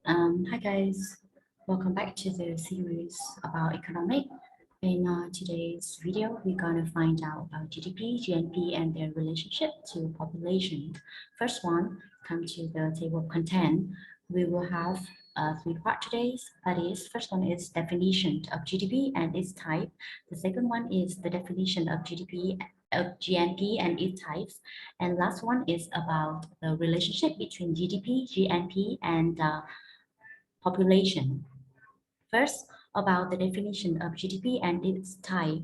Hi guys, welcome back to the series about economic. In today's video, we're going to find out about GDP, GNP, and their relationship to population. First one, come to the table of content. We will have three part today. That is, first one is definition of GDP and its type. The second one is the definition of GDP of GNP and its types. And last one is about the relationship between GDP, GNP, and population. First, about the definition of GDP and its type.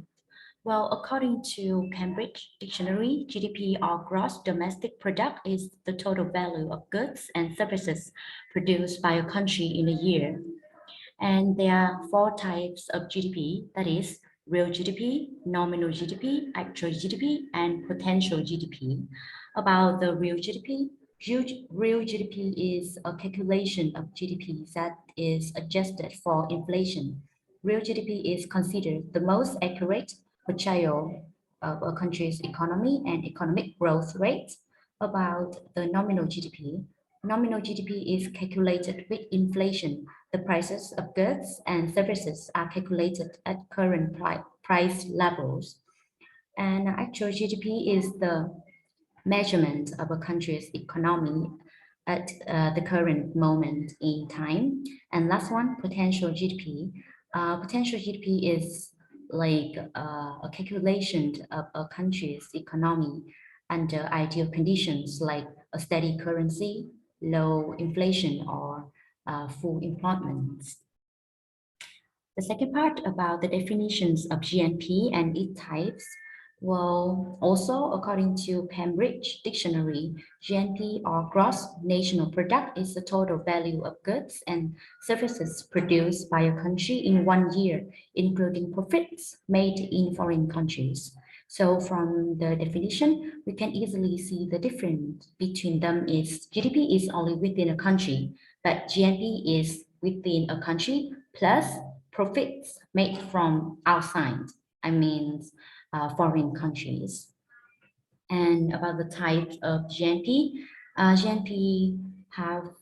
Well, according to Cambridge Dictionary, GDP or gross domestic product is the total value of goods and services produced by a country in a year. And there are four types of GDP, that is real GDP, nominal GDP, actual GDP, and potential GDP. About the real GDP, real GDP is a calculation of GDP that is adjusted for inflation. Real GDP is considered the most accurate portrayal of a country's economy and economic growth rate. About the nominal GDP, nominal GDP is calculated with inflation. The prices of goods and services are calculated at current price levels. And actual GDP is the measurement of a country's economy at the current moment in time. And last one, potential GDP. Potential GDP is like a calculation of a country's economy under ideal conditions like a steady currency, low inflation, or full employment. The second part about the definitions of GNP and its types. Well, also according to Cambridge Dictionary, GNP or gross national product is the total value of goods and services produced by a country in one year, including profits made in foreign countries. So from the definition, we can easily see the difference between them is GDP is only within a country, but GNP is within a country plus profits made from outside, I mean, foreign countries. And about the types of GNP, GNP have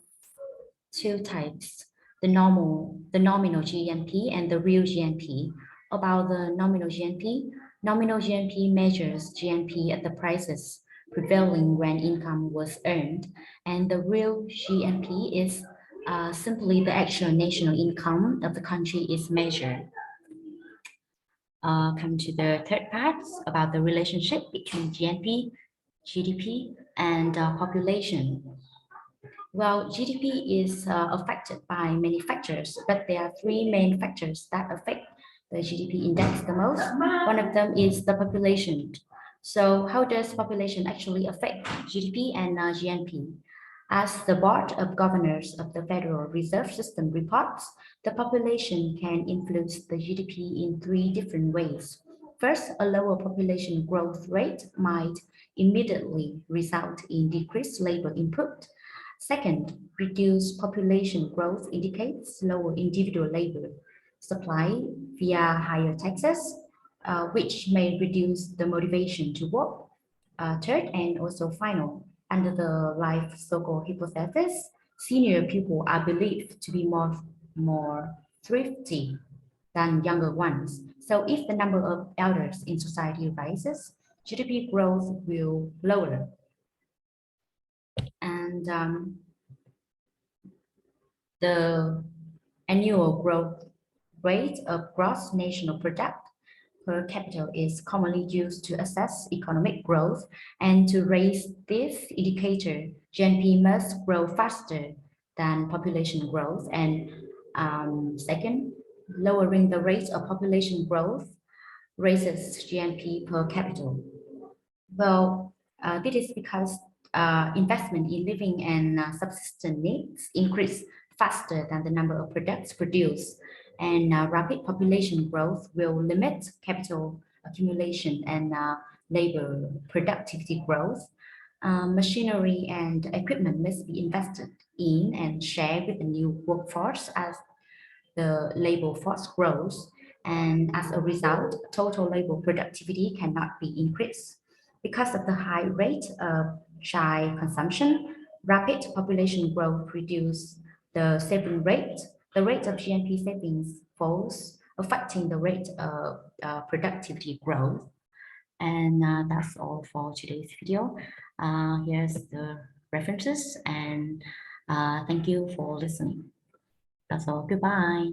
two types, the nominal GNP and the real GNP. About the nominal GNP measures GNP at the prices prevailing when income was earned, and the real GNP is simply the actual national income of the country is measured. Come to the third part about the relationship between GNP, GDP, and population. Well, GDP is affected by many factors, but there are three main factors that affect the GDP index the most. One of them is the population. So how does population actually affect GDP and GNP? As the Board of Governors of the Federal Reserve System reports, the population can influence the GDP in three different ways. First, a lower population growth rate might immediately result in decreased labor input. Second, reduced population growth indicates lower individual labor supply via higher taxes, which may reduce the motivation to work. Third, and also final, under the life cycle hypothesis, senior people are believed to be more thrifty than younger ones. So if the number of elders in society rises, GDP growth will lower. And the annual growth rate of gross national product per capita is commonly used to assess economic growth, and to raise this indicator, GNP must grow faster than population growth. And second, lowering the rate of population growth raises GNP per capita. Well, this is because investment in living and subsistence needs increase faster than the number of products produced, and rapid population growth will limit capital accumulation and labor productivity growth. Machinery and equipment must be invested in and shared with the new workforce as the labor force grows, and as a result, total labor productivity cannot be increased. Because of the high rate of child consumption, rapid population growth reduces the saving rate, the rate of GNP savings falls, affecting the rate of productivity growth. And that's all for today's video. Here's the references, and thank you for listening. That's all. Goodbye.